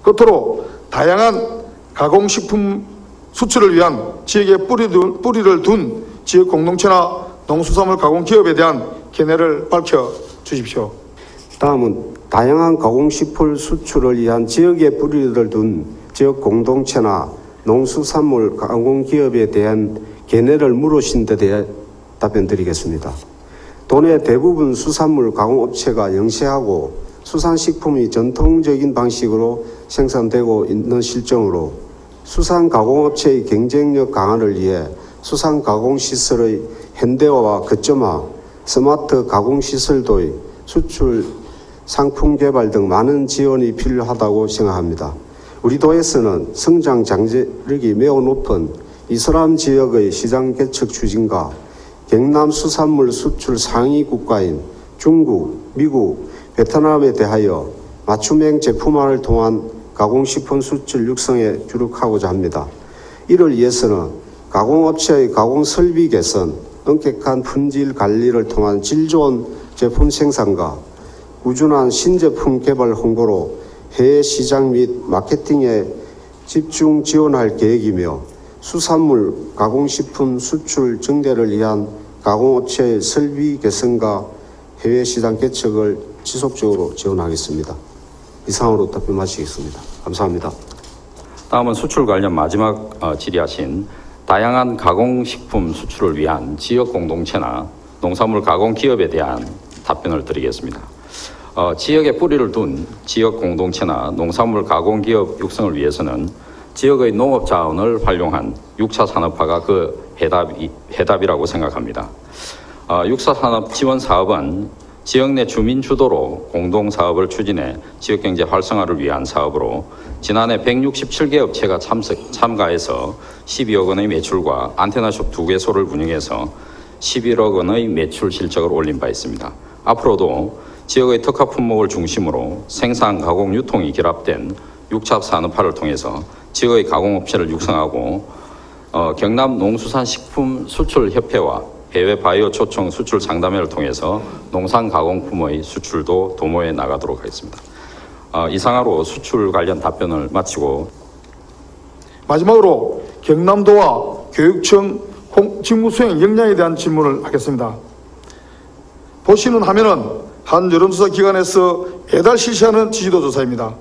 끝으로 다양한 가공식품 수출을 위한 지역에 뿌리를 둔 지역 공동체나 농수산물 가공기업에 대한 견해를 밝혀주십시오. 다음은 다양한 가공식품 수출을 위한 지역에 뿌리를 둔 지역 공동체나 농수산물 가공기업에 대한 견해를 물으신 데 대해 답변드리겠습니다. 도내 대부분 수산물 가공업체가 영세하고 수산식품이 전통적인 방식으로 생산되고 있는 실정으로 수산가공업체의 경쟁력 강화를 위해 수산가공시설의 현대화와 거점화, 스마트 가공시설도의 수출 상품 개발 등 많은 지원이 필요하다고 생각합니다. 우리 도에서는 성장 장벽이 매우 높은 이슬람 지역의 시장 개척 추진과 경남 수산물 수출 상위 국가인 중국, 미국, 베트남에 대하여 맞춤형 제품화를 통한 가공식품 수출 육성에 주력하고자 합니다. 이를 위해서는 가공업체의 가공설비 개선, 엄격한 품질 관리를 통한 질 좋은 제품 생산과 꾸준한 신제품 개발 홍보로 해외 시장 및 마케팅에 집중 지원할 계획이며 수산물 가공식품 수출 증대를 위한 가공업체의 설비 개선과 해외 시장 개척을 지속적으로 지원하겠습니다. 이상으로 답변 마치겠습니다. 감사합니다. 다음은 수출 관련 마지막 질의하신 다양한 가공식품 수출을 위한 지역 공동체나 농산물 가공기업에 대한 답변을 드리겠습니다. 지역에 뿌리를 둔 지역 공동체나 농산물 가공기업 육성을 위해서는 지역의 농업 자원을 활용한 6차 산업화가 그 해답이라고 생각합니다. 6차 산업 지원 사업은 지역 내 주민 주도로 공동사업을 추진해 지역경제 활성화를 위한 사업으로 지난해 167개 업체가 참가해서 12억 원의 매출과 안테나숍 2개소를 운영해서 11억 원의 매출 실적을 올린 바 있습니다. 앞으로도 지역의 특화 품목을 중심으로 생산, 가공, 유통이 결합된 6차 산업화를 통해서 지역의 가공업체를 육성하고 경남 농수산식품 수출협회와 해외 바이오 초청 수출 상담회를 통해서 농산 가공품의 수출도 도모해 나가도록 하겠습니다. 이상으로 수출 관련 답변을 마치고 마지막으로 경남도와 교육청 직무수행 역량에 대한 질문을 하겠습니다. 보시는 화면은 한 여론조사 기관에서 매달 실시하는 지지도 조사입니다.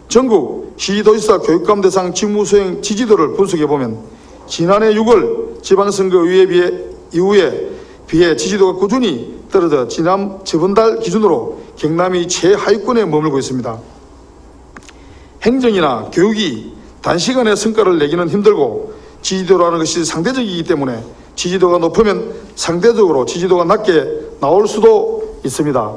전국 시도지사 교육감 대상 직무수행 지지도를 분석해보면 지난해 6월 지방선거 이후에 비해 지지도가 꾸준히 떨어져 저번 달 기준으로 경남이 최하위권에 머물고 있습니다. 행정이나 교육이 단시간에 성과를 내기는 힘들고 지지도라는 것이 상대적이기 때문에 지지도가 높으면 상대적으로 지지도가 낮게 나올 수도 있습니다.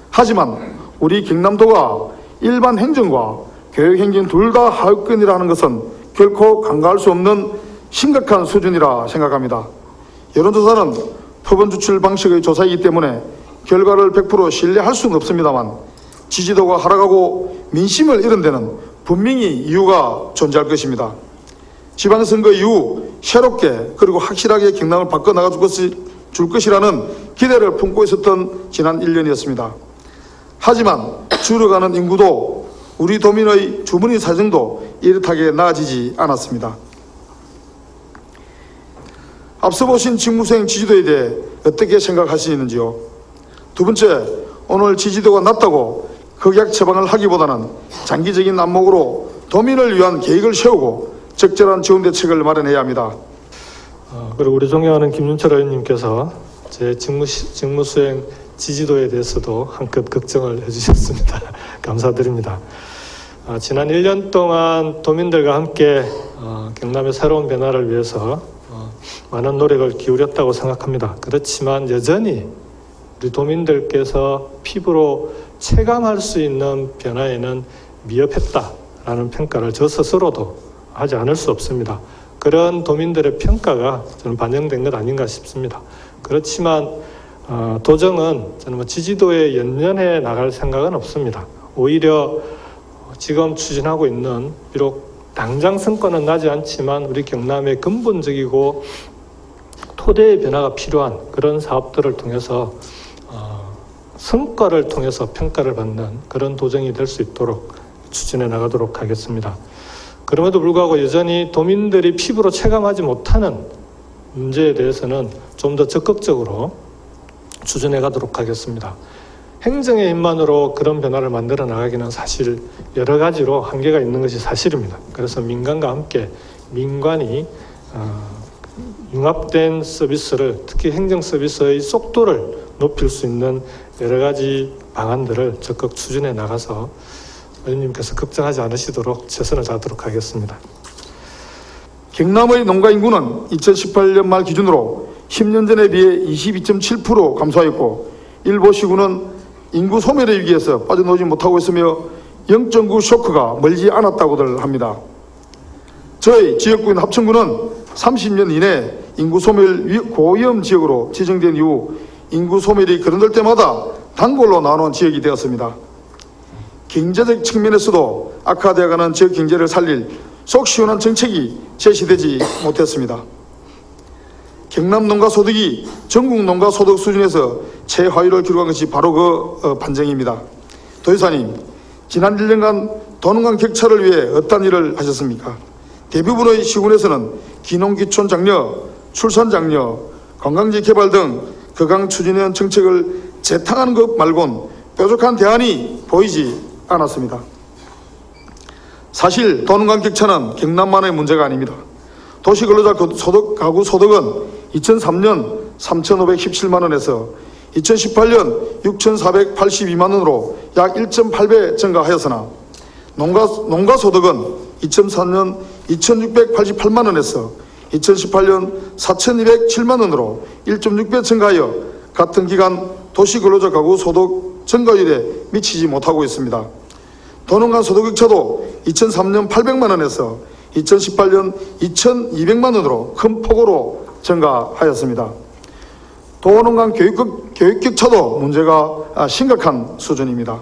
하지만 우리 경남도가 일반 행정과 교육행정 둘 다 하위권이라는 것은 결코 간과할 수 없는 심각한 수준이라 생각합니다. 여론조사는 표본 추출 방식의 조사이기 때문에 결과를 100% 신뢰할 수는 없습니다만 지지도가 하락하고 민심을 잃은 데는 분명히 이유가 존재할 것입니다. 지방선거 이후 새롭게 그리고 확실하게 경남을 바꿔나가 줄 것이라는 기대를 품고 있었던 지난 1년이었습니다. 하지만 줄어가는 인구도 우리 도민의 주머니 사정도 이렇게 나아지지 않았습니다. 앞서 보신 직무수행 지지도에 대해 어떻게 생각하시는지요? 두 번째, 오늘 지지도가 낮다고 극약 처방을 하기보다는 장기적인 안목으로 도민을 위한 계획을 세우고 적절한 지원 대책을 마련해야 합니다. 그리고 우리 존경하는 김윤철 의원님께서 제 직무수행 지지도에 대해서도 한껏 걱정을 해주셨습니다. 감사드립니다. 지난 1년 동안 도민들과 함께 경남의 새로운 변화를 위해서 많은 노력을 기울였다고 생각합니다. 그렇지만 여전히 우리 도민들께서 피부로 체감할 수 있는 변화에는 미흡했다라는 평가를 저 스스로도 하지 않을 수 없습니다. 그런 도민들의 평가가 저는 반영된 것 아닌가 싶습니다. 그렇지만 도정은 저는 지지도에 연연해 나갈 생각은 없습니다. 오히려 지금 추진하고 있는 비록 당장 성과는 나지 않지만 우리 경남의 근본적이고 토대의 변화가 필요한 그런 사업들을 통해서 성과를 통해서 평가를 받는 그런 도정이 될 수 있도록 추진해 나가도록 하겠습니다. 그럼에도 불구하고 여전히 도민들이 피부로 체감하지 못하는 문제에 대해서는 좀 더 적극적으로 추진해 가도록 하겠습니다. 행정의 힘만으로 그런 변화를 만들어 나가기는 사실 여러 가지로 한계가 있는 것이 사실입니다. 그래서 민간과 함께 민관이 융합된 서비스를, 특히 행정 서비스의 속도를 높일 수 있는 여러 가지 방안들을 적극 추진해 나가서 의원님께서 걱정하지 않으시도록 최선을 다하도록 하겠습니다. 경남의 농가 인구는 2018년 말 기준으로 10년 전에 비해 22.7% 감소하였고 일부 시군은 인구 소멸의 위기에서 빠져나오지 못하고 있으며 0.9 쇼크가 멀지 않았다고들 합니다. 저희 지역구인 합천구는 30년 이내 인구 소멸 고위험 지역으로 지정된 이후 인구 소멸이 거론될 때마다 단골로 나오는 지역이 되었습니다. 경제적 측면에서도 악화되어가는 지역 경제를 살릴 속 시원한 정책이 제시되지 못했습니다. 경남 농가 소득이 전국 농가 소득 수준에서 최하위를 기록한 것이 바로 그 반증입니다. 도지사님, 지난 1년간 도농간 격차를 위해 어떤 일을 하셨습니까? 대부분의 시군에서는 기농기촌 장려, 출산 장려, 관광지 개발 등 거강 추진해온 정책을 재탕하는 것 말곤 뾰족한 대안이 보이지 않았습니다. 사실 도농간 격차는 경남만의 문제가 아닙니다. 도시근로자 가구 소득은 2003년 3,517만 원에서 2018년 6,482만 원으로 약 1.8배 증가하였으나 농가 소득은 2004년 2,688만 원에서 2018년 4,207만 원으로 1.6배 증가하여 같은 기간 도시근로자 가구 소득 증가율에 미치지 못하고 있습니다. 도농간 소득 격차도 2003년 800만 원에서 2018년 2,200만 원으로 큰 폭으로 증가하였습니다. 도농간 교육 격차도 문제가 심각한 수준입니다.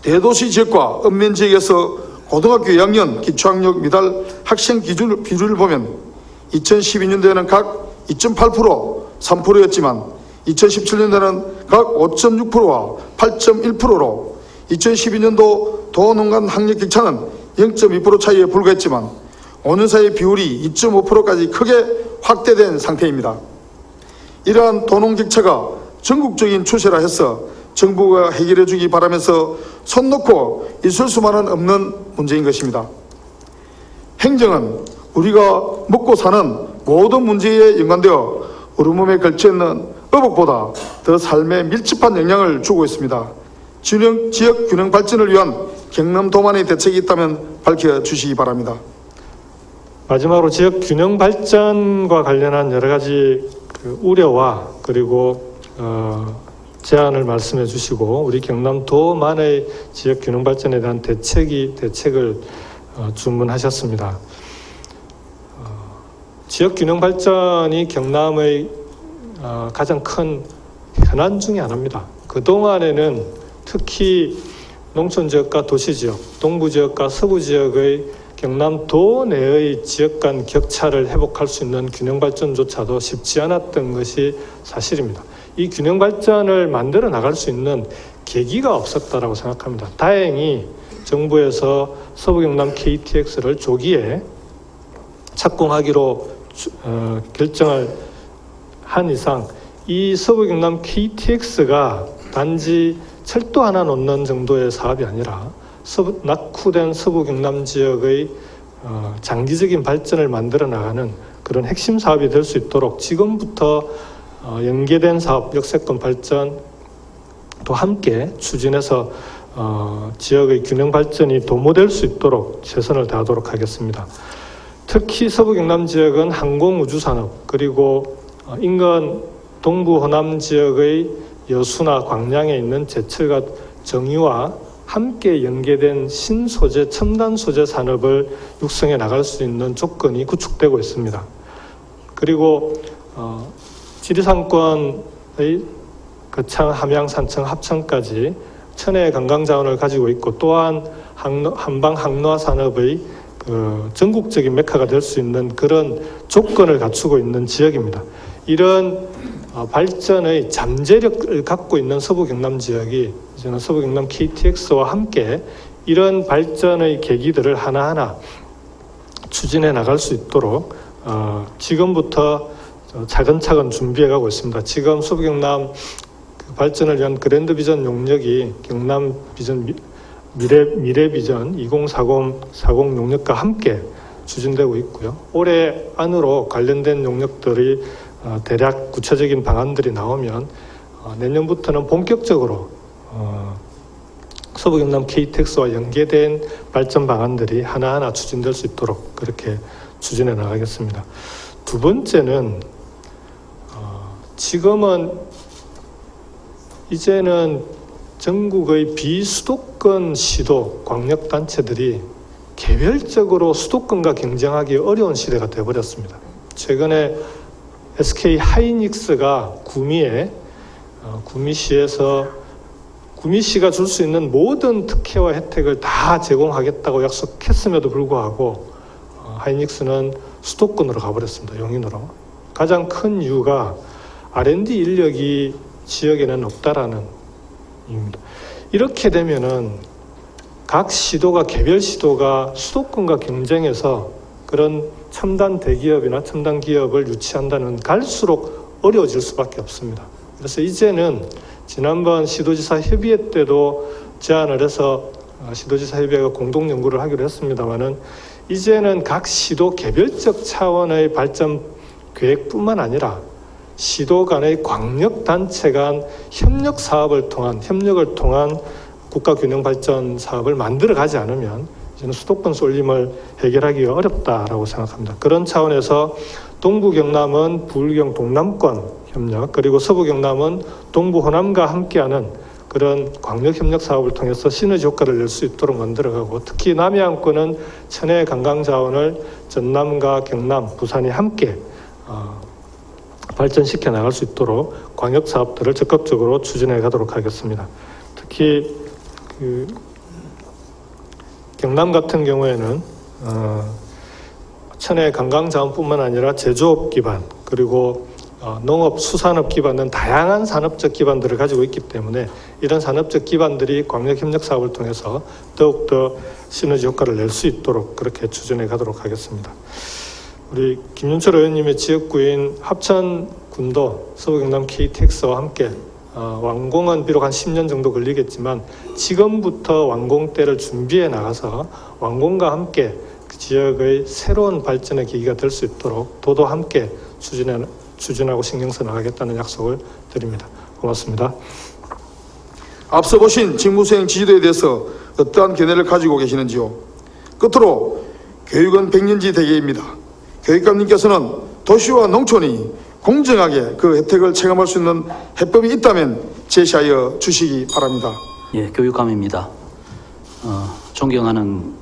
대도시 지역과 읍면 지역에서 고등학교 2학년 기초학력 미달 학생 비율을 보면 2012년도에는 각 2.8%, 3%였지만 2017년도에는 각 5.6%와 8.1%로 2012년도 도농간 학력 격차는 0.2% 차이에 불과했지만 5년 사이 비율이 2.5%까지 크게 확대된 상태입니다. 이러한 도농 격차가 전국적인 추세라 해서 정부가 해결해 주기 바라면서 손 놓고 있을 수만은 없는 문제인 것입니다. 행정은 우리가 먹고 사는 모든 문제에 연관되어 우리 몸에 걸쳐있는 어복보다 더 삶에 밀접한 영향을 주고 있습니다. 지역 균형 발전을 위한 경남도만의 대책이 있다면 밝혀주시기 바랍니다. 마지막으로 지역 균형 발전과 관련한 여러 가지 우려와 그리고 제안을 말씀해 주시고 우리 경남도만의 지역 균형 발전에 대한 대책을 주문하셨습니다. 지역 균형 발전이 경남의 가장 큰 현안 중에 하나입니다. 그동안에는 특히 농촌지역과 도시지역, 동부지역과 서부지역의 경남도 내의 지역 간 격차를 회복할 수 있는 균형 발전조차도 쉽지 않았던 것이 사실입니다. 이 균형 발전을 만들어 나갈 수 있는 계기가 없었다라고 생각합니다. 다행히 정부에서 서부경남 KTX를 조기에 착공하기로 결정을 한 이상 이 서부경남 KTX가 단지 철도 하나 놓는 정도의 사업이 아니라 낙후된 서부경남 지역의 장기적인 발전을 만들어 나가는 그런 핵심 사업이 될 수 있도록 지금부터 연계된 사업, 역세권 발전도 함께 추진해서 지역의 균형 발전이 도모될 수 있도록 최선을 다하도록 하겠습니다. 특히 서부경남 지역은 항공우주산업 그리고 인근 동부 호남 지역의 여수나 광양에 있는 제철과 정유와 함께 연계된 신소재, 첨단 소재 산업을 육성해 나갈 수 있는 조건이 구축되고 있습니다. 그리고 지리산권의 거창, 함양, 산청, 합천까지 천혜의 관광자원을 가지고 있고 또한 한방 항로화 산업의 전국적인 메카가 될 수 있는 그런 조건을 갖추고 있는 지역입니다. 이런 발전의 잠재력을 갖고 있는 서부 경남 지역이 이제는 서부 경남 KTX와 함께 이런 발전의 계기들을 하나하나 추진해 나갈 수 있도록 지금부터 차근차근 준비해 가고 있습니다. 지금 서부 경남 발전을 위한 그랜드 비전 용역이 경남 비전 미래 비전 2040 용역과 함께 추진되고 있고요. 올해 안으로 관련된 용역들이 대략 구체적인 방안들이 나오면 내년부터는 본격적으로 서부 경남 KTX와 연계된 발전 방안들이 하나하나 추진될 수 있도록 그렇게 추진해 나가겠습니다. 두 번째는 지금은 이제는 전국의 비수도권 시도 광역단체들이 개별적으로 수도권과 경쟁하기 어려운 시대가 되어버렸습니다. 최근에 SK 하이닉스가 구미시에서 구미시가 줄 수 있는 모든 특혜와 혜택을 다 제공하겠다고 약속했음에도 불구하고 하이닉스는 수도권으로 가버렸습니다. 용인으로. 가장 큰 이유가 R&D 인력이 지역에는 없다라는 이유입니다. 이렇게 되면은 각 시도가 개별 시도가 수도권과 경쟁해서 그런 첨단 대기업이나 첨단 기업을 유치한다는 갈수록 어려워질 수밖에 없습니다. 그래서 이제는 지난번 시도지사 협의회 때도 제안을 해서 시도지사 협의회가 공동 연구를 하기로 했습니다만은 이제는 각 시도 개별적 차원의 발전 계획뿐만 아니라 시도 간의 광역단체 간 협력을 통한 국가균형 발전 사업을 만들어 가지 않으면 이제는 수도권 쏠림을 해결하기가 어렵다라고 생각합니다. 그런 차원에서 동부 경남은 부울경 동남권 협력, 그리고 서부 경남은 동부 호남과 함께하는 그런 광역 협력 사업을 통해서 시너지 효과를 낼 수 있도록 만들어가고, 특히 남해안권은 천혜 관광 자원을 전남과 경남, 부산이 함께 발전시켜 나갈 수 있도록 광역 사업들을 적극적으로 추진해 가도록 하겠습니다. 특히 경남 같은 경우에는 천혜 관광 자원뿐만 아니라 제조업 기반, 그리고 농업, 수산업 기반은 다양한 산업적 기반들을 가지고 있기 때문에 이런 산업적 기반들이 광역 협력 사업을 통해서 더욱더 시너지 효과를 낼 수 있도록 그렇게 추진해 가도록 하겠습니다. 우리 김윤철 의원님의 지역구인 합천군도 서부 경남 KTX와 함께 완공은 비록 한 10년 정도 걸리겠지만 지금부터 완공때를 준비해 나가서 완공과 함께 그 지역의 새로운 발전의 계기가 될 수 있도록 도도 함께 추진하고 신경 써 나가겠다는 약속을 드립니다. 고맙습니다. 앞서 보신 직무수행 지지도에 대해서 어떠한 견해를 가지고 계시는지요? 끝으로 교육은 백년지 대계입니다. 교육감님께서는 도시와 농촌이 공정하게 그 혜택을 체감할 수 있는 해법이 있다면 제시하여 주시기 바랍니다. 예, 교육감입니다. 존경하는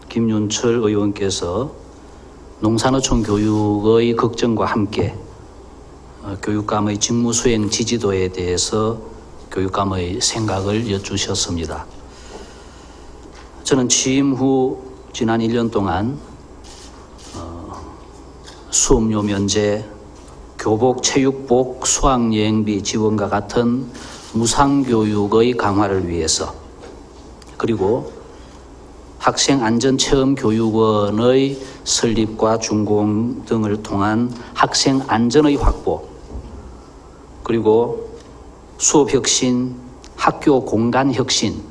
김윤철 의원께서 농산어촌 교육의 걱정과 함께 교육감의 직무수행 지지도에 대해서 교육감의 생각을 여쭈셨습니다. 저는 취임 후 지난 1년 동안 수업료 면제, 교복, 체육복, 수학여행비 지원과 같은 무상교육의 강화를 위해서, 그리고 학생안전체험교육원의 설립과 준공 등을 통한 학생 안전의 확보, 그리고 수업혁신, 학교 공간혁신,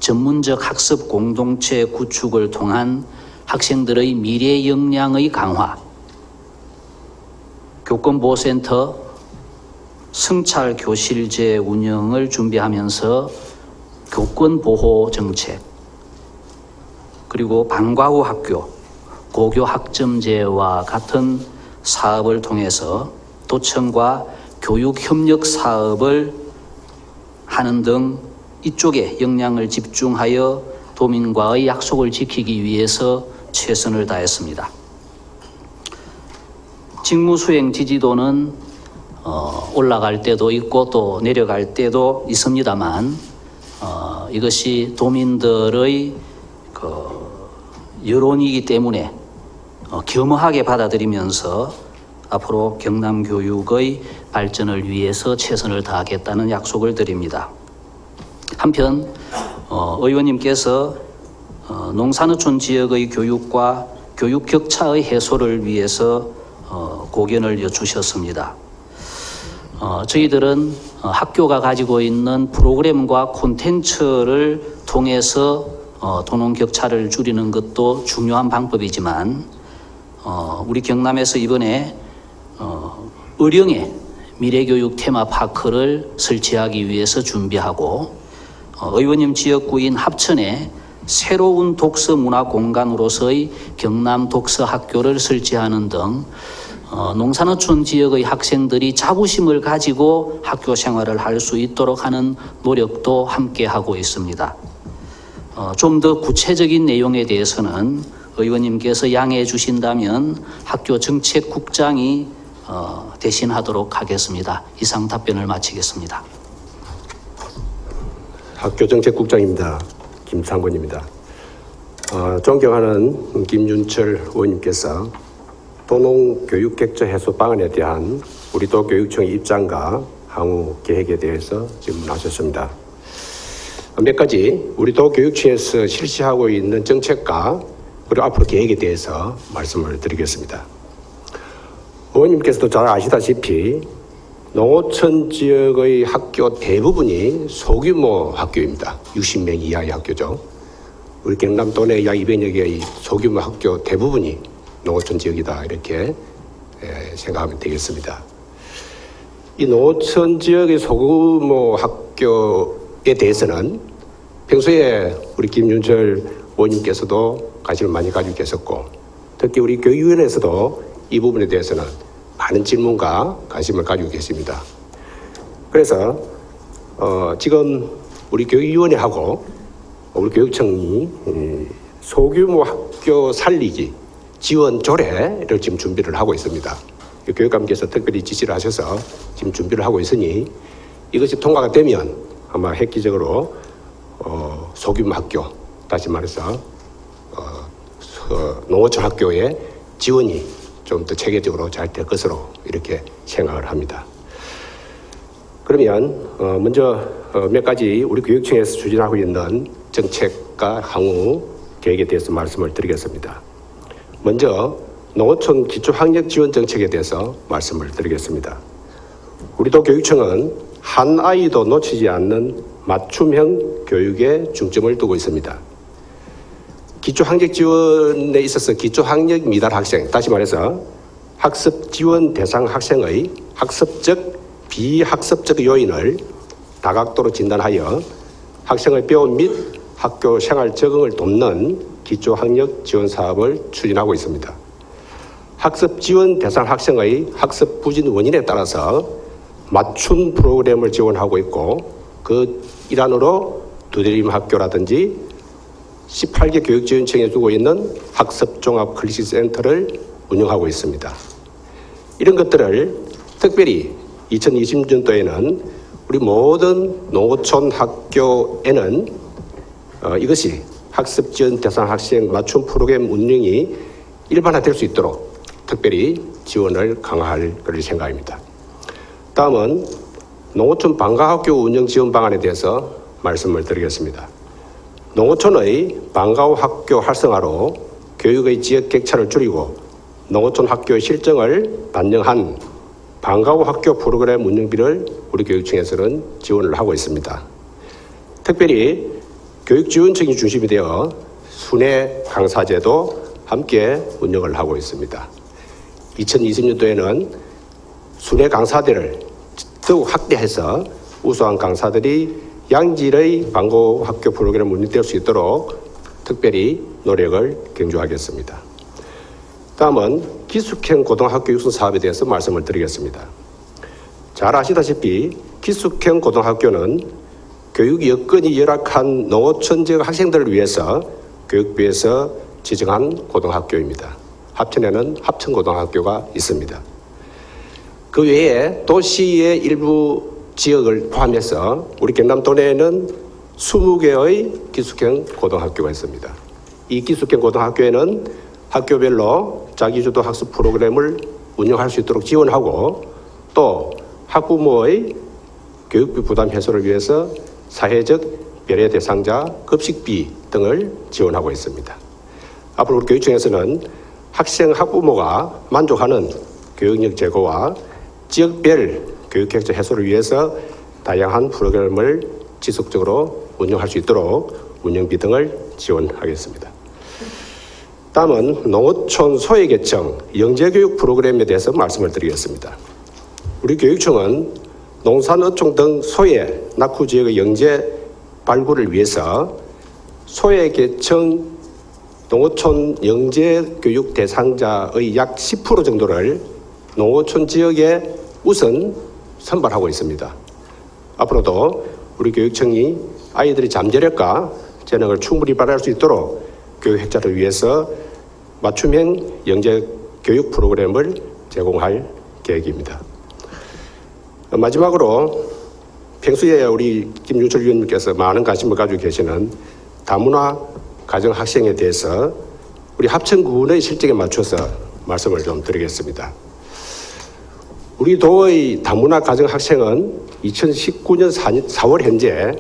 전문적 학습 공동체 구축을 통한 학생들의 미래 역량의 강화, 교권보호센터, 성찰 교실제 운영을 준비하면서 교권보호 정책, 그리고 방과 후 학교, 고교 학점제와 같은 사업을 통해서 도청과 교육 협력 사업을 하는 등 이쪽에 역량을 집중하여 도민과의 약속을 지키기 위해서 최선을 다했습니다. 직무수행 지지도는 올라갈 때도 있고 또 내려갈 때도 있습니다만 이것이 도민들의 여론이기 때문에 겸허하게 받아들이면서 앞으로 경남 교육의 발전을 위해서 최선을 다하겠다는 약속을 드립니다. 한편 의원님께서 농산어촌 지역의 교육과 교육 격차의 해소를 위해서 고견을 여쭈셨습니다. 저희들은 학교가 가지고 있는 프로그램과 콘텐츠를 통해서 도농 격차를 줄이는 것도 중요한 방법이지만 우리 경남에서 이번에 의령에 미래교육 테마파크를 설치하기 위해서 준비하고 의원님 지역구인 합천에 새로운 독서 문화 공간으로서의 경남 독서 학교를 설치하는 등 농산어촌 지역의 학생들이 자부심을 가지고 학교 생활을 할 수 있도록 하는 노력도 함께 하고 있습니다. 좀 더 구체적인 내용에 대해서는 의원님께서 양해해 주신다면 학교 정책국장이 대신하도록 하겠습니다. 이상 답변을 마치겠습니다. 학교정책국장입니다. 김상권입니다. 존경하는 김윤철 의원님께서 도농 교육 격차 해소 방안에 대한 우리 도 교육청의 입장과 향후 계획에 대해서 질문하셨습니다. 몇 가지 우리 도 교육청에서 실시하고 있는 정책과 그리고 앞으로 계획에 대해서 말씀을 드리겠습니다. 의원님께서도 잘 아시다시피 농어촌 지역의 학교 대부분이 소규모 학교입니다. 60명 이하의 학교죠. 우리 경남도 내 약 200여 개의 소규모 학교 대부분이 농어촌 지역이다 이렇게 생각하면 되겠습니다. 이 농어촌 지역의 소규모 학교에 대해서는 평소에 우리 김윤철 의원님께서도 관심을 많이 가지고 계셨고 특히 우리 교육위원회에서도 이 부분에 대해서는 많은 질문과 관심을 가지고 계십니다. 그래서 지금 우리 교육위원회하고 우리 교육청이 소규모 학교 살리기 지원 조례를 지금 준비를 하고 있습니다. 교육감께서 특별히 지시를 하셔서 지금 준비를 하고 있으니 이것이 통과가 되면 아마 획기적으로 소규모 학교, 다시 말해서 농어촌 학교의 지원이 좀 더 체계적으로 잘 될 것으로 이렇게 생각을 합니다. 그러면 먼저 몇 가지 우리 교육청에서 추진하고 있는 정책과 향후 계획에 대해서 말씀을 드리겠습니다. 먼저 농어촌 기초학력 지원 정책에 대해서 말씀을 드리겠습니다. 우리도 교육청은 한 아이도 놓치지 않는 맞춤형 교육에 중점을 두고 있습니다. 기초학력 지원에 있어서 기초학력 미달 학생, 다시 말해서 학습 지원 대상 학생의 학습적, 비학습적 요인을 다각도로 진단하여 학생의 배움 및 학교 생활 적응을 돕는 기초학력 지원 사업을 추진하고 있습니다. 학습 지원 대상 학생의 학습 부진 원인에 따라서 맞춤 프로그램을 지원하고 있고 그 일환으로 두드림 학교라든지 18개 교육지원청에 두고 있는 학습종합클래식센터를 운영하고 있습니다. 이런 것들을 특별히 2020년도에는 우리 모든 농어촌 학교에는 이것이 학습 지원 대상 학생 맞춤 프로그램 운영이 일반화될 수 있도록 특별히 지원을 강화할 그럴 생각입니다. 다음은 농어촌 방과학교 운영 지원 방안에 대해서 말씀을 드리겠습니다. 농어촌의 방과학교 활성화로 교육의 지역 격차를 줄이고 농어촌 학교의 실정을 반영한 방과학교 프로그램 운영비를 우리 교육청에서는 지원을 하고 있습니다. 특별히 교육지원청이 중심이 되어 순회 강사제도 함께 운영을 하고 있습니다. 2020년도에는 순회 강사들을 더욱 확대해서 우수한 강사들이 양질의 방과학교 프로그램 운영될 수 있도록 특별히 노력을 경주하겠습니다. 다음은 기숙형 고등학교 육성 사업에 대해서 말씀을 드리겠습니다. 잘 아시다시피 기숙형 고등학교는 교육 여건이 열악한 농어촌 지역 학생들을 위해서 교육부에서 지정한 고등학교입니다. 합천에는 합천고등학교가 있습니다. 그 외에 도시의 일부 지역을 포함해서 우리 경남도 내에는 20개의 기숙형 고등학교가 있습니다. 이 기숙형 고등학교에는 학교별로 자기주도 학습 프로그램을 운영할 수 있도록 지원하고 또 학부모의 교육비 부담 해소를 위해서 사회적 배려 대상자 급식비 등을 지원하고 있습니다. 앞으로 우리 교육청에서는 학생 학부모가 만족하는 교육력 제고와 지역별 교육격차 해소를 위해서 다양한 프로그램을 지속적으로 운영할 수 있도록 운영비 등을 지원하겠습니다. 다음은 농어촌 소외계층 영재교육 프로그램에 대해서 말씀을 드리겠습니다. 우리 교육청은 농산, 어촌 등 소외, 낙후 지역의 영재 발굴을 위해서 소외계층 농어촌 영재교육 대상자의 약 10% 정도를 농어촌 지역에 우선 선발하고 있습니다. 앞으로도 우리 교육청이 아이들의 잠재력과 재능을 충분히 발휘할 수 있도록 교육 획자를 위해서 맞춤형 영재교육 프로그램을 제공할 계획입니다. 마지막으로 평소에 우리 김윤철 위원님께서 많은 관심을 가지고 계시는 다문화 가정학생에 대해서 우리 합천군의 실정에 맞춰서 말씀을 좀 드리겠습니다. 우리 도의 다문화 가정학생은 2019년 4월 현재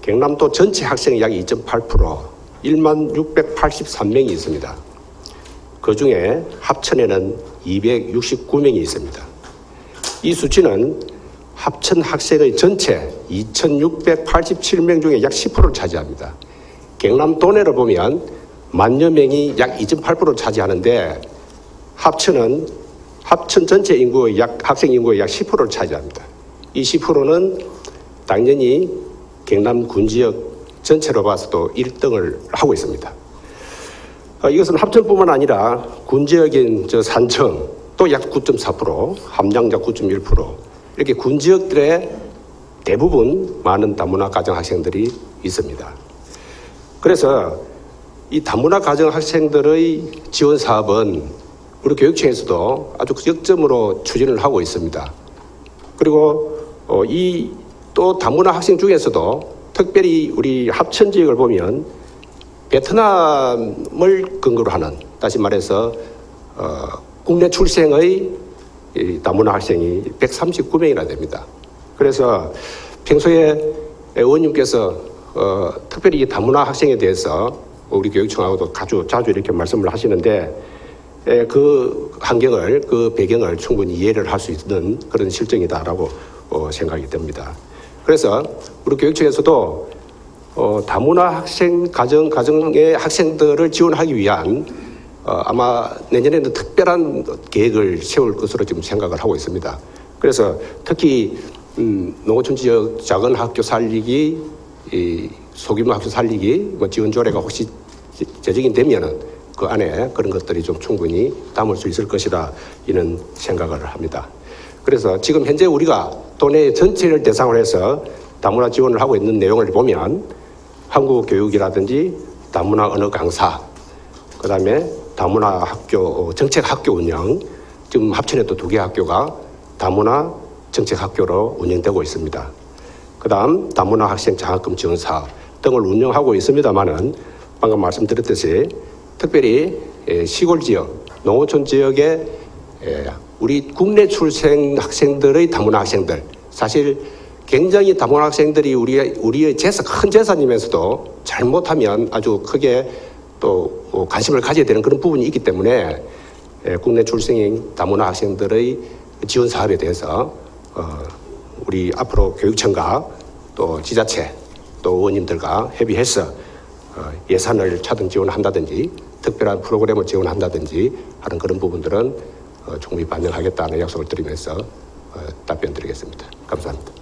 경남도 전체 학생의 약 2.8%, 16,683명이 있습니다. 그 중에 합천에는 269명이 있습니다. 이 수치는 합천 학생의 전체 2,687명 중에 약 10%를 차지합니다. 경남 도내를 보면 만여 명이 약 2.8%를 차지하는데 합천은 합천 전체 인구의 학생 인구의 약 10%를 차지합니다. 이 10%는 당연히 경남 군 지역 전체로 봐서도 1등을 하고 있습니다. 이것은 합천뿐만 아니라 군 지역인 산청 또 약 9.4%, 함양 약 9.1%, 이렇게 군 지역들의 대부분 많은 다문화 가정 학생들이 있습니다. 그래서 이 다문화 가정 학생들의 지원 사업은 우리 교육청에서도 아주 역점으로 추진을 하고 있습니다. 그리고 이 또 다문화 학생 중에서도 특별히 우리 합천 지역을 보면 베트남을 근거로 하는, 다시 말해서 국내 출생의 다문화 학생이 139명이나 됩니다. 그래서 평소에 의원님께서 특별히 다문화 학생에 대해서 우리 교육청하고도 자주 이렇게 말씀을 하시는데 그 환경을, 그 배경을 충분히 이해를 할 수 있는 그런 실정이다라고 생각이 됩니다. 그래서 우리 교육청에서도 다문화 학생 가정의 학생들을 지원하기 위한 아마 내년에는 특별한 계획을 세울 것으로 지금 생각을 하고 있습니다. 그래서 특히 농어촌 지역 작은 학교 살리기, 소규모 학교 살리기 지원 조례가 혹시 제정이 되면은 그 안에 그런 것들이 좀 충분히 담을 수 있을 것이라 이런 생각을 합니다. 그래서 지금 현재 우리가 도내 전체를 대상으로 해서 다문화 지원을 하고 있는 내용을 보면 한국 교육이라든지 다문화 언어 강사, 그 다음에 다문화 학교, 정책 학교 운영, 지금 합천에도 2개 학교가 다문화 정책 학교로 운영되고 있습니다. 그 다음 다문화 학생 장학금 지원 사업 등을 운영하고 있습니다만은 방금 말씀드렸듯이 특별히 시골 지역, 농어촌 지역에 우리 국내 출생 학생들의 다문화 학생들, 사실 굉장히 다문화 학생들이 우리의 큰 재산이면서도 잘못하면 아주 크게 또 관심을 가져야 되는 그런 부분이 있기 때문에 국내 출생인 다문화 학생들의 지원 사업에 대해서 우리 앞으로 교육청과 또 지자체 또 의원님들과 협의해서 예산을 차등 지원한다든지 특별한 프로그램을 지원한다든지 하는 그런 부분들은 충분히 반영하겠다는 약속을 드리면서 답변 드리겠습니다. 감사합니다.